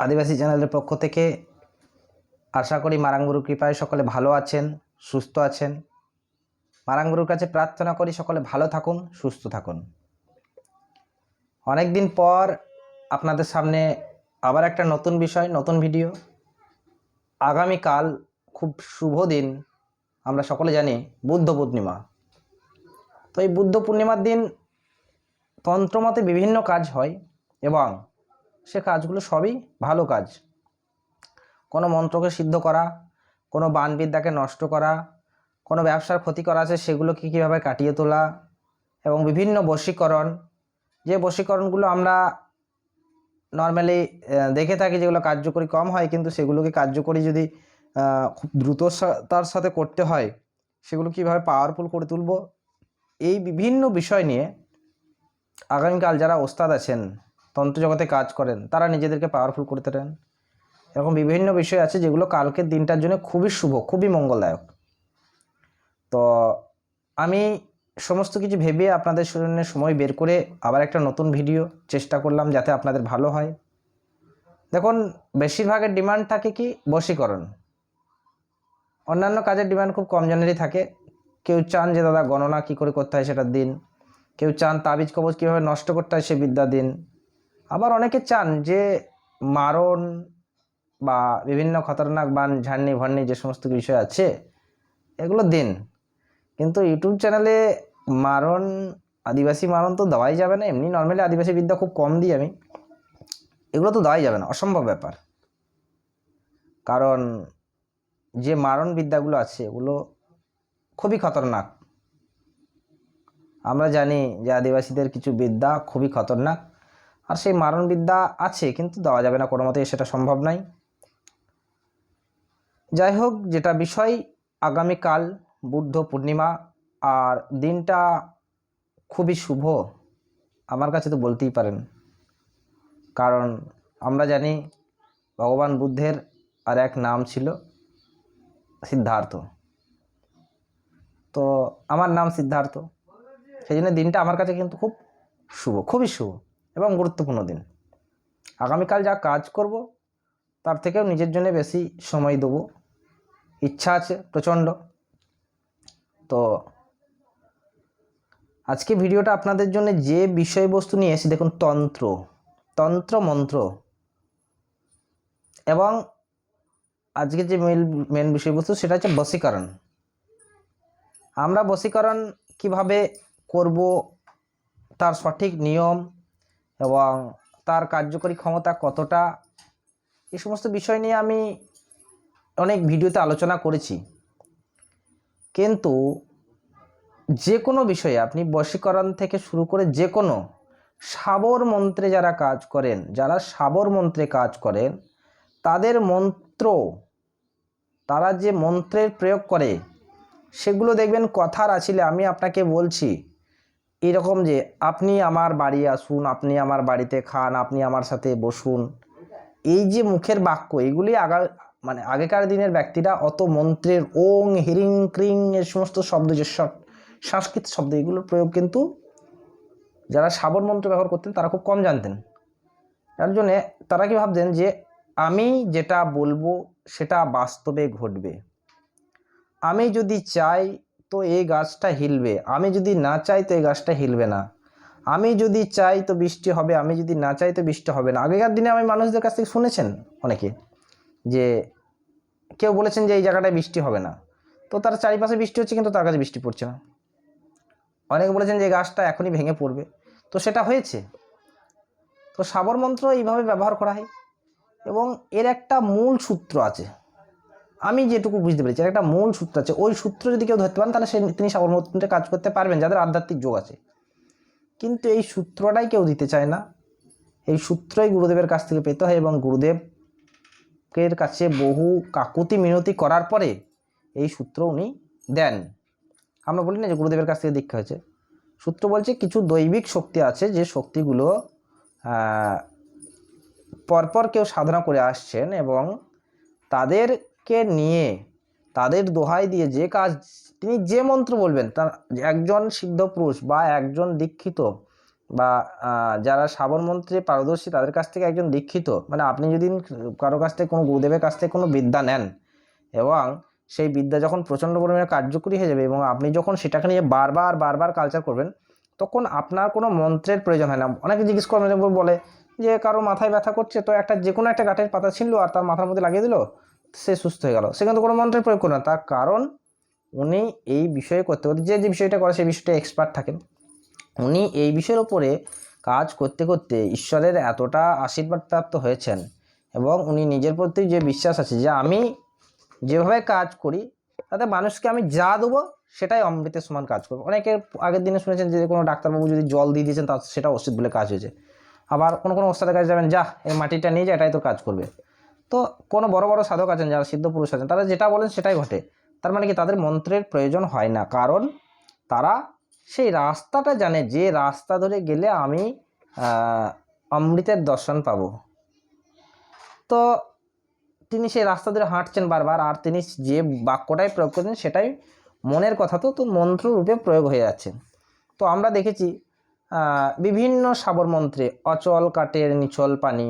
আদিবাসী চ্যানেলের পক্ষ থেকে আশা করি মারাঙ্গুরুর কৃপায় সকলে ভালো আছেন, সুস্থ আছেন। মারাঙ্গুরুর কাছে প্রার্থনা করি সকলে ভালো থাকুন, সুস্থ থাকুন। অনেক দিন পর আপনাদের সামনে আবার একটা নতুন বিষয়, নতুন ভিডিও। আগামীকাল খুব শুভ দিন, আমরা সকলে জানি বুদ্ধ পূর্ণিমা। তো এই বুদ্ধ পূর্ণিমার দিন তন্ত্রমতে বিভিন্ন কাজ হয় এবং সে কাজগুলো সবই ভালো কাজ। কোনো মন্ত্রকে সিদ্ধ করা, কোনো বাণবিদ্যাকে নষ্ট করা, কোনো ব্যবসার ক্ষতি করা আছে সেগুলোকে কীভাবে কাটিয়ে তোলা এবং বিভিন্ন বশীকরণ, যে বশীকরণগুলো আমরা নর্মালি দেখে থাকি যেগুলো কার্যকরী কম হয়, কিন্তু সেগুলোকে কার্যকরী যদি খুব দ্রুততার সাথে করতে হয় সেগুলো কীভাবে পাওয়ারফুল করে তুলব, এই বিভিন্ন বিষয় নিয়ে আগামীকাল যারা ওস্তাদ আছেন, তন্ত্র জগতে কাজ করেন, তারা নিজেদেরকে পাওয়ারফুল করতে পারেন। এরকম বিভিন্ন বিষয় আছে যেগুলো কালকের দিনটার জন্য খুবই শুভ, খুবই মঙ্গলদায়ক। তো আমি সমস্ত কিছু ভেবে আপনাদের জন্য সময় বের করে আবার একটা নতুন ভিডিও চেষ্টা করলাম যাতে আপনাদের ভালো হয়। দেখুন, বেশিরভাগের ডিমান্ড থাকে কি বশীকরণ, অন্যান্য কাজের ডিমান্ড খুব কম জনেরই থাকে। কেউ চান যে দাদা গণনা কী করে করতে হয় সেটার দিন, কেউ চান তাবিজ কবজ কীভাবে নষ্ট করতে হয় সে বিদ্যা দিন, আবার অনেকে চান যে মারণ বা বিভিন্ন খতরনাক বান ঝাড়নি ভাড়নি যে সমস্ত বিষয় আছে এগুলো দিন। কিন্তু ইউটিউব চ্যানেলে মারণ, আদিবাসী মারণ তো দেওয়াই যাবে না। এমনি নর্মালি আদিবাসী বিদ্যা খুব কম দিই আমি, এগুলো তো দেওয়াই যাবে না, অসম্ভব ব্যাপার। কারণ যে মারণ বিদ্যাগুলো আছে এগুলো খুবই খতরনাক। আমরা জানি যে আদিবাসীদের কিছু বিদ্যা খুবই খতরনাক, আর সেই মারণ বিদ্যা আছে কিন্তু দেওয়া যাবে না কোনো মতেই, সেটা সম্ভব নয়। যাই হোক, যেটা বিষয়, আগামীকাল বুদ্ধ পূর্ণিমা আর দিনটা খুবই শুভ আমার কাছে তো বলতেই পারেন। কারণ আমরা জানি ভগবান বুদ্ধের আর এক নাম ছিল সিদ্ধার্থ। তো আমার নাম সিদ্ধার্থ, সেই জন্য দিনটা আমার কাছে কিন্তু খুব শুভ, খুবই শুভ এবং গুরুত্বপূর্ণ দিন। আগামীকাল যা কাজ করব তার থেকেও নিজের জন্য বেশি সময় দেবো, ইচ্ছা আছে প্রচণ্ড। তো আজকে ভিডিওটা আপনাদের জন্য যে বিষয়বস্তু নিয়ে এসে, দেখুন, তন্ত্র মন্ত্র এবং আজকে যে মেন বিষয়বস্তু সেটা হচ্ছে বশীকরণ। আমরা বশীকরণ কিভাবে করব, তার সঠিক নিয়ম এবং তার কার্যকরী ক্ষমতা কতটা, এই সমস্ত বিষয় নিয়ে আমি অনেক ভিডিওতে আলোচনা করেছি। কিন্তু যে কোনো বিষয়ে আপনি বশীকরণ থেকে শুরু করে যে কোনো সাবর মন্ত্রে যারা কাজ করেন, যারা সাবর মন্ত্রে কাজ করেন, তাদের মন্ত্র, তারা যে মন্ত্রের প্রয়োগ করে সেগুলো দেখবেন কথার আছিলে। আমি আপনাকে বলছি এরকম যে আপনি আমার বাড়ি আসুন, আপনি আমার বাড়িতে খান, আপনি আমার সাথে বসুন, এই যে মুখের বাক্য, এগুলি আগেকার দিনের ব্যক্তিরা অত মন্ত্রের ওং হিরিং ক্রিং এই সমস্ত শব্দ, যে সংস্কৃত শব্দ, এগুলোর প্রয়োগ কিন্তু যারা সাবর মন্ত্র ব্যবহার করতেন তারা খুব কম জানতেন। তার জন্যে তারা কি ভাবতেন যে আমি যেটা বলবো সেটা বাস্তবে ঘটবে, আমি যদি চাই তো এই গাছটা হিলবে, আমি যদি না চাই তো এই গাছটা হিলবে না, আমি যদি চাই তো বৃষ্টি হবে, আমি যদি না চাই তো বৃষ্টি হবে না। আগেকার দিনে আমি মানুষদের কাছ থেকে শুনেছেন অনেকে যে কেউ বলেছেন যে এই জায়গাটায় বৃষ্টি হবে না, তো তার চারিপাশে বৃষ্টি হচ্ছে কিন্তু তার কাছে বৃষ্টি পড়ছে না। অনেকে বলেছেন যে গাছটা এখনই ভেঙে পড়বে, তো সেটা হয়েছে। তো সাবর মন্ত্র এইভাবে ব্যবহার করা হয় এবং এর একটা মূল সূত্র আছে। আমি যেটুকু বুঝতে পেরেছি, একটা মূল সূত্র আছে। ওই সূত্র যদি কেউ ধরতে পারেন তাহলে তিনি সাবর মন্ত্রে কাজ করতে পারবেন, যাদের আধ্যাত্মিক যোগ আছে। কিন্তু এই সূত্রটাই কেউ দিতে চায় না। এই সূত্রই গুরুদেবের কাছ থেকে পেতে হয় এবং গুরুদেবের কাছে বহু কাকুতি মিনতি করার পরে এই সূত্র উনি দেন। আমরা বলি না যে গুরুদেবের কাছ থেকে দীক্ষা হয়েছে, সূত্র বলছে কিছু দৈবিক শক্তি আছে, যে শক্তিগুলো পরপর কেউ সাধনা করে আসছেন এবং তাদেরকে নিয়ে, তাদের দোহাই দিয়ে যে কাজ, তিনি যে মন্ত্র বলবেন, তার একজন সিদ্ধ পুরুষ বা একজন দীক্ষিত বা যারা শ্রাবণ মন্ত্রে পারদর্শী তাদের কাছ থেকে একজন দীক্ষিত, মানে আপনি যদি কারো কাছ থেকে কোনো গুরুদেবের কাছ থেকে কোনো বিদ্যা নেন এবং সেই বিদ্যা যখন প্রচণ্ড পরিমাণে কার্যকরী হয়ে যাবে এবং আপনি যখন সেটাকে নিয়ে বারবার বারবার কালচার করবেন, তখন আপনার কোনো মন্ত্রের প্রয়োজন হয় না। অনেকে জিজ্ঞেস করবেন, বলে যে কারো মাথায় ব্যথা করছে, তো একটা যে কোনো একটা গাঁটের পাতা ছিনলো আর তার মাথার মধ্যে লাগিয়ে দিল, সে সুস্থ হয়ে গেল, সে কিন্তু কোনো মন্ত্রের প্রয়োগ করে না। তার কারণ উনি এই বিষয়ে করতে করতে যে বিষয়টা করে সেই বিষয়টা এক্সপার্ট থাকেন। উনি এই বিষয়ের ওপরে কাজ করতে করতে ঈশ্বরের এতটা আশীর্বাদ প্রাপ্ত হয়েছেন এবং উনি নিজের প্রতি যে বিশ্বাস আছে যে আমি যেভাবে কাজ করি তাতে মানুষকে আমি যা দেবো সেটাই অমৃতের সমান কাজ করবো। অনেকে আগের দিনে শুনেছেন যে কোনো ডাক্তারবাবু যদি জল দিয়ে দিয়েছেন তার সেটা ওষুধ বলে কাজ হয়েছে। আবার কোনো কোনো ওস্তাদের কাছে যাবেন, যা এই মাটিটা নিয়ে যা, এটাই তো কাজ করবে। তো কোনো বড় বড় সাধক আছেন যারা সিদ্ধ পুরুষ আছেন, তারা যেটা বলেন সেটাই ঘটে। তার মানে কি তাদের মন্ত্রের প্রয়োজন হয় না, কারণ তারা সেই রাস্তাটা জানে যে রাস্তা ধরে গেলে আমি অমৃতের দর্শন পাবো। তো তিনি সেই রাস্তা ধরে হাঁটছেন বারবার, আর তিনি যে বাক্যটাই প্রয়োগ করছেন সেটাই মনের কথা, তো মন্ত্র রূপে প্রয়োগ হয়ে যাচ্ছে। তো আমরা দেখেছি বিভিন্ন সাবর মন্ত্রে অচল কাটের নিচল পানি,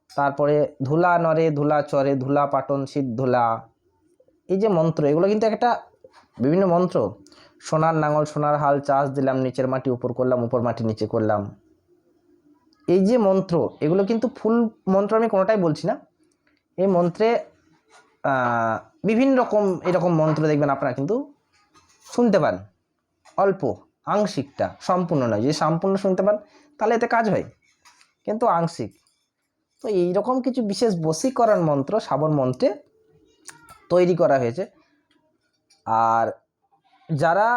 তারপরে ধুলা নরে ধুলা চরে ধুলা পাটন শীত ধুলা, এই যে মন্ত্র এগুলো কিন্তু একটা বিভিন্ন মন্ত্র। সোনার নাঙল সোনার হাল চাষ দিলাম, নিচের মাটি উপর করলাম, উপর মাটি নিচে করলাম, এই যে মন্ত্র এগুলো কিন্তু ফুল মন্ত্র আমি কোনোটাই বলছি না। এই মন্ত্রে বিভিন্ন রকম এরকম মন্ত্র দেখবেন আপনারা কিন্তু শুনতে পান, অল্প আংশিকটা, সম্পূর্ণ নয়। যদি সম্পূর্ণ শুনতে পান তাহলে এতে কাজ হয়, কিন্তু আংশিক। তো এইরকম কিছু বিশেষ বশীকরণ মন্ত্র শ্রাবণ মন্ত্রে তৈরি করা হয়েছে। আর যারা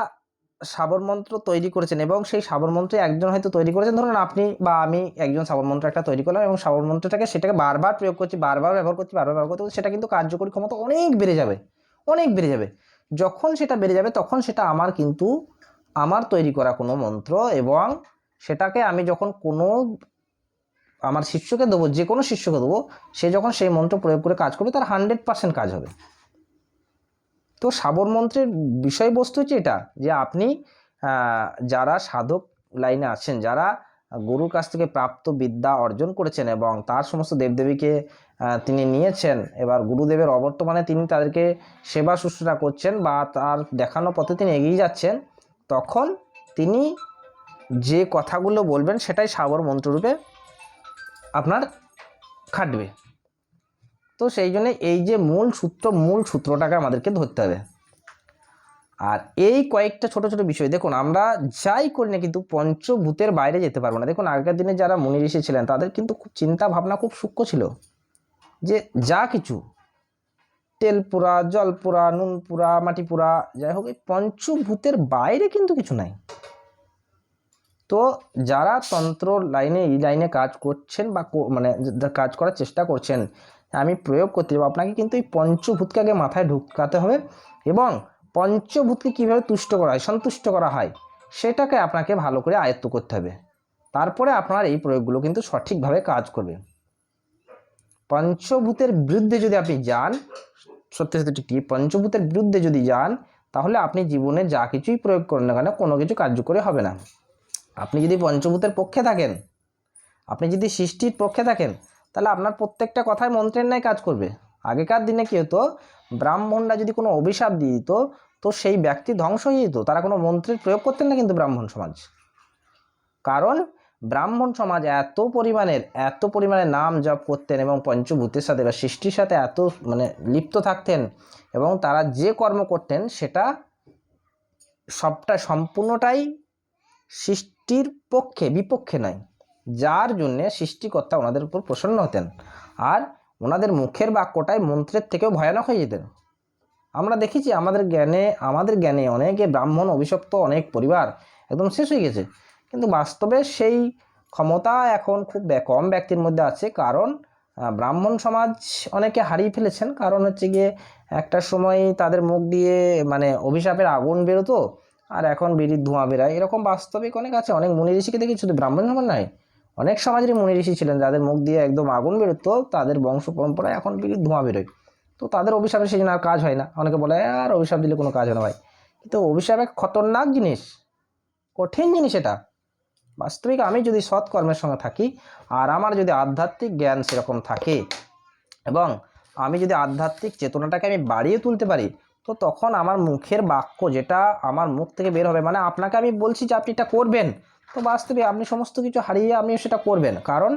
শ্রাবণ মন্ত্র তৈরি করেছেন এবং সেই শ্রাবণ মন্ত্রে একজন হয়তো তৈরি করেছেন, ধরুন আপনি বা আমি একজন শ্রাবণ মন্ত্র একটা তৈরি করলাম এবং শ্রাবণ মন্ত্রটাকে সেটাকে বারবার প্রয়োগ করছি, বারবার ব্যবহার করছি, বারবার ব্যবহার করতে, সেটা কিন্তু কার্যকরী ক্ষমতা অনেক বেড়ে যাবে, অনেক বেড়ে যাবে। যখন সেটা বেড়ে যাবে তখন সেটা আমার কিন্তু আমার তৈরি করা কোনো মন্ত্র, এবং সেটাকে আমি যখন কোনো আমার শিষ্যকে দেবো, যে কোনো শিষ্যকে দেবো, সে যখন সেই মন্ত্র প্রয়োগ করে কাজ করবে তার 100% কাজ হবে। তো শ্রাবণ মন্ত্রের বিষয়বস্তু হচ্ছে এটা, যে আপনি যারা সাধক লাইনে আছেন, যারা গুরুর কাছ থেকে প্রাপ্ত বিদ্যা অর্জন করেছেন এবং তার সমস্ত দেবদেবীকে তিনি নিয়েছেন, এবার গুরুদেবের অবর্তমানে তিনি তাদেরকে সেবা শুশ্রূষা করছেন বা তার দেখানো পথে তিনি এগিয়ে যাচ্ছেন, তখন তিনি যে কথাগুলো বলবেন সেটাই শ্রাবণ মন্ত্ররূপে আপনার খাটবে। তো সেই জন্য এই যে মূল সূত্রটাকে আমাদেরকে ধরতে হবে। আর এই কয়েকটা ছোট ছোট বিষয় দেখুন, আমরা যাই করি না কিন্তু পঞ্চভূতের বাইরে যেতে পারবো না। দেখুন আগেকার দিনে যারা মুনি ঋষি ছিলেন তাদের কিন্তু খুব চিন্তা ভাবনা খুব সূক্ষ্ম ছিল, যে যা কিছু তেল পোড়া, জল পোড়া, নুন পোড়া, মাটি পোড়া, যাই হোক এই পঞ্চভূতের বাইরে কিন্তু কিছু নাই। তো যারা তন্ত্র লাইনে এই লাইনে কাজ করছেন বা মানে কাজ করার চেষ্টা করছেন, আমি প্রয়োগ করতে যাবো, আপনাকে কিন্তু এই পঞ্চভূতকে আগে মাথায় ঢুকাতে হবে এবং পঞ্চভূতকে কীভাবে তুষ্ট করা হয়, সন্তুষ্ট করা হয়, সেটাকে আপনাকে ভালো করে আয়ত্ত করতে হবে। তারপরে আপনার এই প্রয়োগগুলো কিন্তু সঠিকভাবে কাজ করবে। পঞ্চভূতের বিরুদ্ধে যদি আপনি যান, সত্যি সত্যি ঠিক পঞ্চভূতের বিরুদ্ধে যদি যান, তাহলে আপনি জীবনে যা কিছুই প্রয়োগ করেন না কেন কোনো কিছু কার্যকরী হবে না। আপনি যদি পঞ্চভূতের পক্ষে থাকেন, আপনি যদি সৃষ্টির পক্ষে থাকেন, তাহলে আপনার প্রত্যেকটা কথায় মন্ত্রের ন্যায় কাজ করবে। আগেকার দিনে কী হতো, ব্রাহ্মণরা যদি কোনো অভিশাপ দিয়ে দিত তো সেই ব্যক্তি ধ্বংস হয়ে যেত, তারা কোনো মন্ত্রের প্রয়োগ করতেন না কিন্তু ব্রাহ্মণ সমাজ। কারণ ব্রাহ্মণ সমাজ এত পরিমাণের নাম জপ করতেন এবং পঞ্চভূতের সাথে বা সৃষ্টির সাথে এত মানে লিপ্ত থাকতেন, এবং তারা যে কর্ম করতেন সেটা সম্পূর্ণটাই সৃষ্টির পক্ষে, বিপক্ষে নয়, যার জন্যে সৃষ্টিকর্তা ওনাদের উপর প্রসন্ন হতেন আর ওনাদের মুখের বাক্যটাই মন্ত্রের থেকেও ভয়ানক হয়ে যেতেন। আমরা দেখেছি আমাদের জ্ঞানে অনেকে ব্রাহ্মণ অভিশপ্ত অনেক পরিবার একদম শেষ হয়ে গেছে, কিন্তু বাস্তবে সেই ক্ষমতা এখন খুব কম ব্যক্তির মধ্যে আছে। কারণ ব্রাহ্মণ সমাজ অনেকে হারিয়ে ফেলেছেন, কারণ হচ্ছে গিয়ে একটা সময় তাদের মুখ দিয়ে মানে অভিশাপের আগুন বেরোতো আর এখন বিড়ির ধোঁয়া বেরোয়, এরকম বাস্তবিক অনেক আছে। অনেক মুনি ঋষিকে দেখি, শুধু ব্রাহ্মণ সমাজ নয়, অনেক সমাজেরই মুনি ঋষি ছিলেন যাদের মুখ দিয়ে একদম আগুন বেরোতো, তাদের বংশ পরম্পরায় এখন বিড়ির ধোঁয়া বেরোয়। তো তাদের অভিশাপে সেই জন্য আর কাজ হয় না। অনেকে বলে আর অভিশাপ দিলে কোনো কাজ হয় না ভাই, কিন্তু অভিশাপ এক খতরনাক জিনিস, কঠিন জিনিস এটা। বাস্তবিক আমি যদি সৎকর্মের সঙ্গে থাকি আর আমার যদি আধ্যাত্মিক জ্ঞান সেরকম থাকে এবং আমি যদি আধ্যাত্মিক চেতনাটাকে আমি বাড়িয়ে তুলতে পারি, তো তখন আমার মুখের বাক্য যেটা আমার মুখ থেকে বের হবে, মানে আপনাকে আমি বলছি যে আপনি এটা করবেন, তো বাস্তবে আপনি সমস্ত কিছু হারিয়ে আপনি সেটা করবেন। কারণ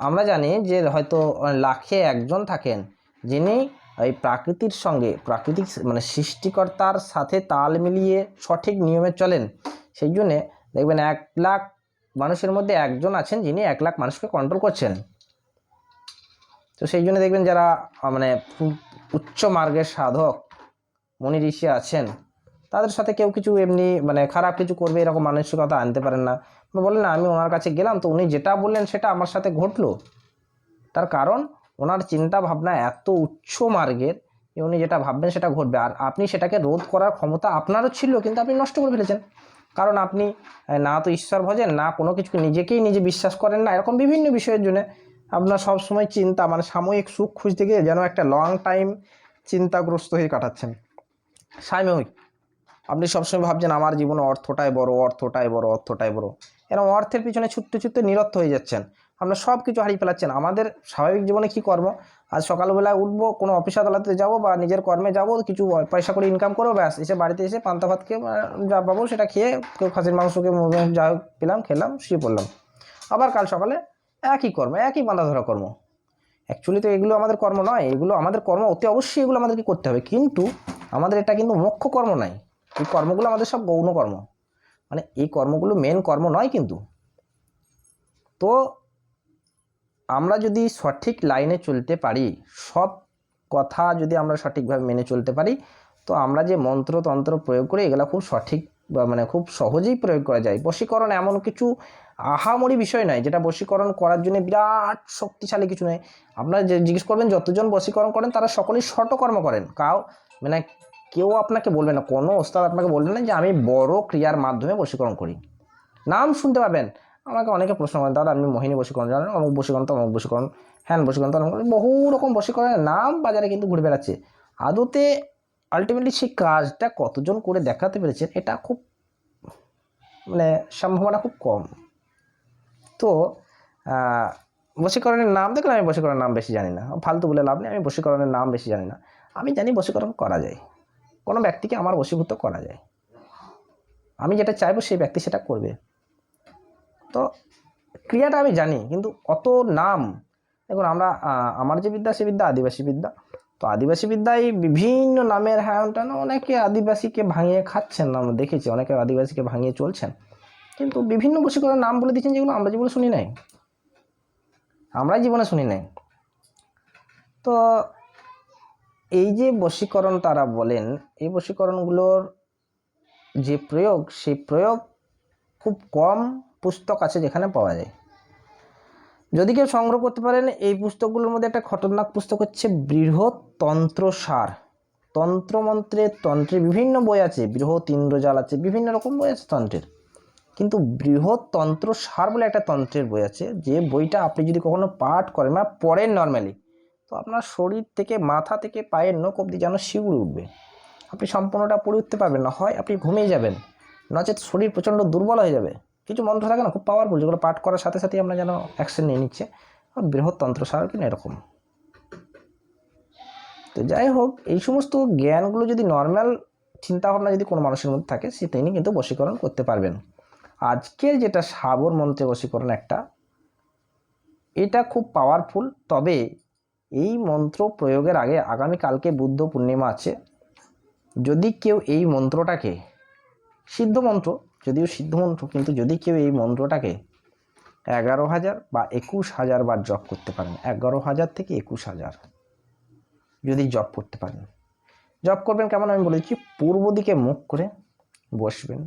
আমরা জানি যে হয়তো লাখে একজন থাকেন যিনি এই প্রাকৃতির সঙ্গে প্রাকৃতিক মানে সৃষ্টিকর্তার সাথে তাল মিলিয়ে সঠিক নিয়মে চলেন। সেই জন্যে দেখবেন 1,00,000 মানুষের মধ্যে একজন আছেন যিনি 1,00,000 মানুষকে কন্ট্রোল করছেন। তো সেই জন্য দেখবেন যারা মানে উচ্চ মার্গের সাধক মুনি ঋষি আছেন, তাদের সাথে কেউ কিছু এমনি মানে খারাপ কিছু করবে এরকম মানসিকতা আনতে পারেন না। বলেন না আমি ওনার কাছে গেলাম তো উনি যেটা বললেন সেটা আমার সাথে ঘটলো, তার কারণ ওনার চিন্তা ভাবনা এত উচ্চ মার্গের যে উনি যেটা ভাববেন সেটা ঘটবে। আর আপনি সেটাকে রোধ করার ক্ষমতা আপনারও ছিল, কিন্তু আপনি নষ্ট করে ফেলেছেন। কারণ আপনি না তো ঈশ্বর ভজেন, না কোনো কিছু নিজেকেই নিজে বিশ্বাস করেন না, এরকম বিভিন্ন বিষয়ের জন্য আপনার সবসময় চিন্তা মানে সাময়িক সুখ খুঁজতে গিয়ে যেন একটা লং টাইম চিন্তাগ্রস্ত হয়ে কাটাচ্ছেন। সাময়িক আপনি সবসময় ভাবছেন আমার জীবনে অর্থটাই বড়, অর্থটাই বড়, অর্থটাই বড়, এরকম অর্থের পিছনে ছুটতে ছুটতে নিরর্থ হয়ে যাচ্ছেন, আপনার সব কিছু হারিয়ে ফেলাচ্ছেন। আমাদের স্বাভাবিক জীবনে কি কর্ম, আজ সকালবেলায় উঠবো, কোনো অফিস আদালতে যাবো বা নিজের কর্মে যাবো, কিছু পয়সা করে ইনকাম করবো, ব্যাস এসে বাড়িতে এসে পান্তা ভাত খেয়ে যা পাবো সেটা খেয়ে কেউ খাসির মাংসকে যা পেলাম খেলাম শুয়ে পড়লাম, আবার কাল সকালে একই কর্ম, একই বাঁধা ধরা কর্ম। অ্যাকচুয়ালি তো এগুলো আমাদের কর্ম নয়, এগুলো আমাদের কর্ম অতি অবশ্যই এগুলো আমাদেরকে করতে হবে, কিন্তু আমাদের এটা কিন্তু মুখ্য কর্ম নয়। এই কর্মগুলো আমাদের সব গৌণ কর্ম, মানে এই কর্মগুলো মেন কর্ম নয়। কিন্তু তো আমরা যদি সঠিক লাইনে চলতে পারি, সব কথা যদি আমরা সঠিকভাবে মেনে চলতে পারি, তো আমরা যে মন্ত্রতন্ত্র প্রয়োগ করি এগুলো খুব সঠিক মানে খুব সহজেই প্রয়োগ করা যায়। বশীকরণ এমন কিছু আহামরি বিষয় নয় যেটা বশীকরণ করার জন্য বিরাট শক্তিশালী কিছু নয়। আপনারা যে জিজ্ঞেস করবেন যতজন বশীকরণ করেন তারা সকলেই শটকর্ম করেন, মানে কেউ আপনাকে বলবে না, কোনো ওস্তাদ আপনাকে বলবে না যে আমি বড় ক্রিয়ার মাধ্যমে বশীকরণ করি। নাম শুনতে পাবেন, আমাকে অনেকে প্রশ্ন করেন দাদা আপনি মোহিনী বশীকরণ জানেন, অমুক বশীকরণ তো অমুক বশীকরণ, হ্যাঁ বশীকরণ তো অমুক, বহু রকম বশীকরণের নাম বাজারে কিন্তু ঘুরে বেড়াচ্ছে। আদতে আলটিমেটলি সেই কাজটা কতজন করে দেখাতে পেরেছেন এটা খুব মানে সম্ভাবনা খুব কম। তো বশীকরণের নাম দেখলে আমি বশীকরণের নাম বেশি জানি না, ফালতু বলে লাভ নেই, আমি বশীকরণের নাম বেশি জানি না। আমি জানি বশীকরণ করা যায়, কোনো ব্যক্তিকে আমার বশীভূত করা যায়, আমি যেটা চাইবো সেই ব্যক্তি সেটা করবে। তো ক্রিয়াটা আমি জানি, কিন্তু অত নাম দেখুন আমরা আমার যে বিদ্যা সে বিদ্যা আদিবাসী বিদ্যা, তো আদিবাসী বিদ্যায় বিভিন্ন নামের হ্যাঁ অনেকে আদিবাসীকে ভাঙিয়ে খাচ্ছেন, আমরা দেখেছি অনেকে আদিবাসীকে ভাঙিয়ে চলছেন, কিন্তু বিভিন্ন বশীকরণের নাম বলে দিচ্ছেন যেগুলো আমরা জীবনে শুনি নাই, আমরাই জীবনে শুনি নাই। তো এই যে বশীকরণ তারা বলেন, এই বশীকরণগুলোর যে প্রয়োগ, সেই প্রয়োগ খুব কম পুস্তক আছে যেখানে পাওয়া যায়। যদি কেউ সংগ্রহ করতে পারেন, এই পুস্তকগুলোর মধ্যে একটা খতরনাক পুস্তক হচ্ছে বৃহৎ তন্ত্রসার। তন্ত্রের বিভিন্ন বই আছে, বৃহৎ ইন্দ্রজাল আছে, বিভিন্ন রকম বই আছে তন্ত্রের, কিন্তু বৃহৎ তন্ত্রসার বলে একটা তন্ত্রের বই আছে, যে বইটা আপনি যদি কখনো পাঠ করেন মানে পড়েন নর্মালি, তো আপনার শরীর থেকে মাথা থেকে পায়ের নখ অবধি যেন শিউরে উঠবে। আপনি সম্পূর্ণটা পড়ে উঠতে পারবেন না, হয় আপনি ঘুমিয়ে যাবেন, নচেত শরীর প্রচণ্ড দুর্বল হয়ে যাবে। কিছু মন্ত্র থাকে না খুব পাওয়ারফুল, যেগুলো পাঠ করার সাথে সাথেই আমরা যেন অ্যাকশন নিয়ে নিচ্ছে, বৃহৎ তন্ত্রসার কিনা এরকম। তো যাই হোক, এই সমস্ত জ্ঞানগুলো যদি নর্মাল চিন্তাভাবনা যদি কোনো মানুষের মধ্যে থাকে, সে তিনি কিন্তু বশীকরণ করতে পারবেন। আজকের যেটা সাবর মন্ত্রে বশীকরণ একটা, এটা খুব পাওয়ারফুল। তবে এই মন্ত্র প্রয়োগের আগে আগামীকালকে বুদ্ধ পূর্ণিমা আছে, যদি কেউ এই মন্ত্রটাকে, সিদ্ধ মন্ত্র যদিও সিদ্ধ মন্ত্র, কিন্তু যদি কেউ এই মন্ত্রটাকে 11,000 বা 21,000 বার জপ করতে পারেন, 11,000 থেকে 21,000 যদি জপ করতে পারেন, জপ করবেন কেমন আমি বলে দিচ্ছি। পূর্ব দিকে মুখ করে বসবেন,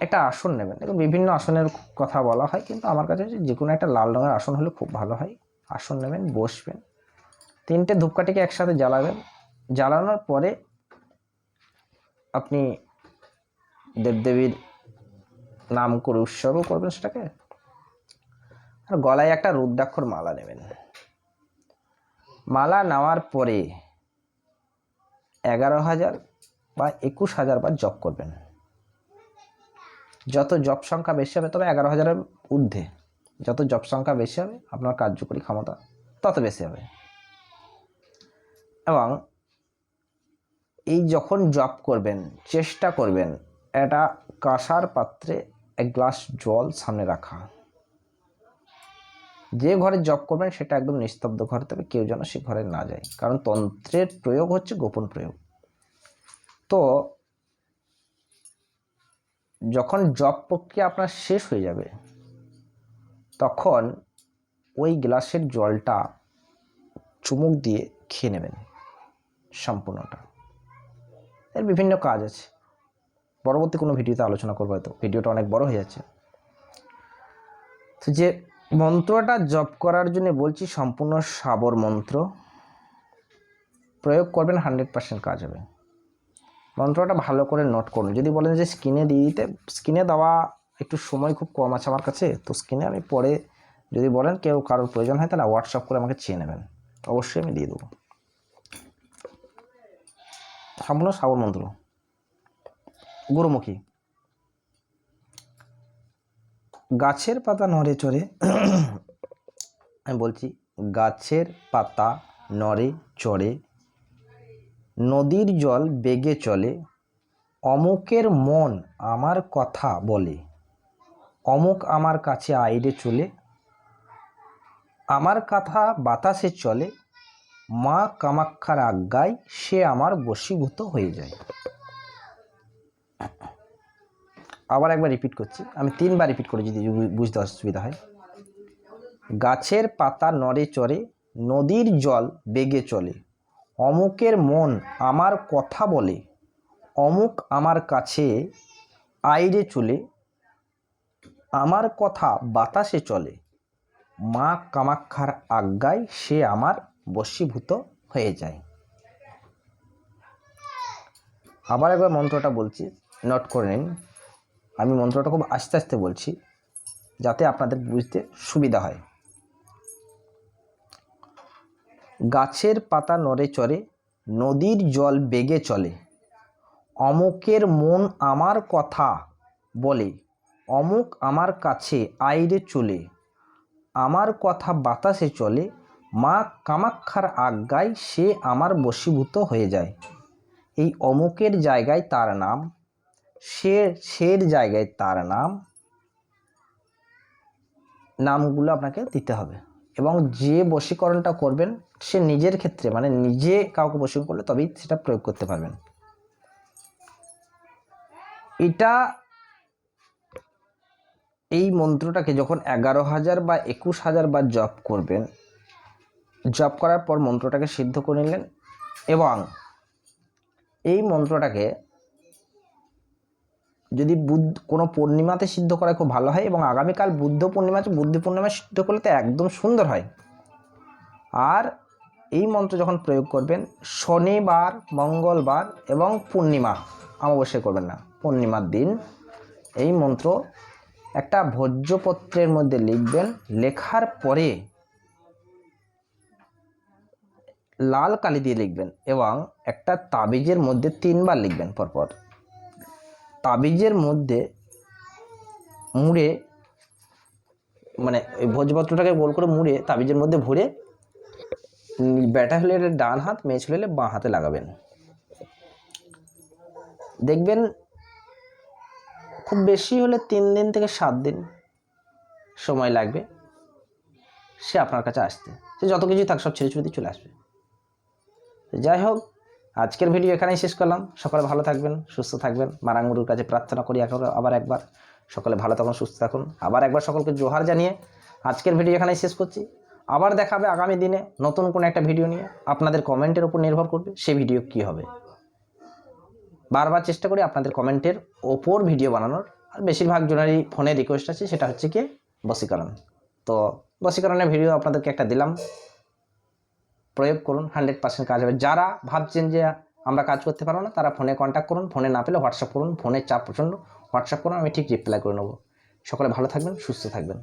একটা আসন নেবেন, দেখুন বিভিন্ন আসনের কথা বলা হয়, কিন্তু আমার কাছে যে কোনো একটা লাল রঙের আসন হলে খুব ভালো হয়। আসন নেবেন, বসবেন, 3টে ধূপকাঠিকে একসাথে জ্বালাবেন, জ্বালানোর পরে আপনি দেবদেবীর নাম করে উৎসর্গ করবেন সেটাকে, আর গলায় একটা রুদ্রাক্ষর মালা নেবেন। মালা নেওয়ার পরে 11,000 বা 21,000 বার জপ করবেন। যত জব সংখ্যা বেশি হবে, তবে 11,000-এর ঊর্ধ্বে যত জব সংখ্যা বেশি হবে আপনার কার্যকরী ক্ষমতা তত বেশি হবে। এবং এই যখন জব করবেন চেষ্টা করবেন একটা কাঁসার পাত্রে এক গ্লাস জল সামনে রাখা। যে ঘরে জব করবেন সেটা একদম নিস্তব্ধ ঘর, তবে কেউ যেন সে ঘরে না যায়, কারণ তন্ত্রের প্রয়োগ হচ্ছে গোপন প্রয়োগ। তো যখন জব প্রক্রিয়া আপনার শেষ হয়ে যাবে তখন ওই গ্লাসের জলটা চুমুক দিয়ে খেয়ে নেবেন সম্পূর্ণটা। এর বিভিন্ন কাজ আছে, পরবর্তী কোনো ভিডিওতে আলোচনা করবো, হয়তো ভিডিওটা অনেক বড় হয়ে যাচ্ছে। তো যে মন্ত্রটা জপ করার জন্য বলছি সম্পূর্ণ সাবর মন্ত্র, প্রয়োগ করবেন 100% কাজ হবে। মন্ত্রটা ভালো করে নোট করুন। যদি বলেন যে স্ক্রিনে দিয়ে দিতে, স্ক্রিনে দেওয়া একটু সময় খুব কম আছে আমার কাছে, তো স্ক্রিনে আমি পরে যদি বলেন কেউ কারোর প্রয়োজন হয় তাহলে হোয়াটসঅ্যাপ করে আমাকে চেয়ে নেবেন, অবশ্যই আমি দিয়ে দেবো। সম্পূর্ণ সাবর মন্ত্র, গুরুমুখী। গাছের পাতা নড়ে চড়ে আমি বলছি, গাছের পাতা নড়ে চড়ে, নদীর জল বেগে চলে, অমুকের মন আমার কথা বলে, অমুক আমার কাছে আইরে চলে, আমার কথা বাতাসে চলে, মা কামাক্ষার আজ্ঞায় সে আমার বশীভূত হয়ে যায়। আবার একবার রিপিট করছি, আমি 3বার রিপিট করে যদি বুঝতে অসুবিধা হয়। গাছের পাতা নড়ে চড়ে, নদীর জল বেগে চলে, অমুকের মন আমার কথা বলে, অমুক আমার কাছে আইরে চলে, আমার কথা বাতাসে চলে, মা কামাক্ষার আজ্ঞায় সে আমার বশীভূত হয়ে যায়। আবার একবার মন্ত্রটা বলছি, নোট করে নিন। আমি মন্ত্রটা খুব আস্তে আস্তে বলছি যাতে আপনাদের বুঝতে সুবিধা হয়। গাছের পাতা নড়ে চড়ে, নদীর জল বেগে চলে, অমুকের মন আমার কথা বলে, অমুক আমার কাছে আইরে চলে, আমার কথা বাতাসে চলে, মা কামাক্ষার আজ্ঞায় সে আমার বশীভূত হয়ে যায়। এই অমুকের জায়গায় তার নাম, সের জায়গায় তার নাম, নামগুলো আপনাকে দিতে হবে। এবং যে বশীকরণটা করবেন সে নিজের ক্ষেত্রে, মানে নিজে কাউকে বশীকরণ করলে তবেই সেটা প্রয়োগ করতে পারবেন। এই মন্ত্রটাকে যখন 11,000 বা 21,000 বার জপ করবেন, জপ করার পর মন্ত্রটাকে সিদ্ধ করে নিলেন এবং এই মন্ত্রটাকে যদি কোনো পূর্ণিমাতে সিদ্ধ করা খুব ভালো হয়, এবং আগামীকাল বুদ্ধ পূর্ণিমা আছে, বুদ্ধ পূর্ণিমায় সিদ্ধ করলে তো একদম সুন্দর হয়। আর এই মন্ত্র যখন প্রয়োগ করবেন শনিবার, মঙ্গলবার এবং পূর্ণিমা, অমাবস্যায় করবেন না, পূর্ণিমার দিন এই মন্ত্র একটা ভোজ্যপত্রের মধ্যে লিখবেন। লেখার পরে লাল কালি দিয়ে লিখবেন এবং একটা তাবিজের মধ্যে 3বার লিখবেন পরপর। তাবিজের মধ্যে মুড়ে, মানে ওই ভোজপত্রটাকে গোল করে মুড়ে তাবিজের মধ্যে ভরে, ব্যাটা হলে ডান হাত, মেয়ে ছেলে হলে বাঁ হাতে লাগাবেন। দেখবেন খুব বেশি হলে 3 দিন থেকে 7 দিন সময় লাগবে সে আপনার কাছে আসতে। সে যত কিছুই থাক সব ছেড়ে ছুড়ে দিয়ে চলে আসবে। যাই হোক, আজকের ভিডিও এখানেই শেষ করলাম। সকলে ভালো থাকবেন, সুস্থ থাকবেন। মারাঙ্গুরুর কাছে প্রার্থনা করি আবার একবার, সকলে ভালো থাকুন, সুস্থ থাকুন। আবার একবার সকলকে জোহার জানিয়ে আজকের ভিডিও এখানেই শেষ করছি। আবার দেখা হবে আগামী দিনে নতুন কোনো একটা ভিডিও নিয়ে। আপনাদের কমেন্টের উপর নির্ভর করবে সে ভিডিও কি হবে। বারবার চেষ্টা করি আপনাদের কমেন্টের ওপর ভিডিও বানানোর। আর বেশিরভাগ জনেরই ফোনে রিকোয়েস্ট আছে, সেটা হচ্ছে কি বশীকরণ। তো বশীকরণের ভিডিও আপনাদেরকে একটা দিলাম, প্রয়োগ করুন, 100% কাজ হবে। যারা ভাবছেন যে আমরা কাজ করতে পারবো না, তারা ফোনে কন্ট্যাক্ট করুন, ফোনে না পেলে হোয়াটসঅ্যাপ করুন। ফোনের চাপ প্রচণ্ড, হোয়াটসঅ্যাপ করুন, আমি ঠিক রিপ্লাই করে নেবো। সকলে ভালো থাকবেন, সুস্থ থাকবেন।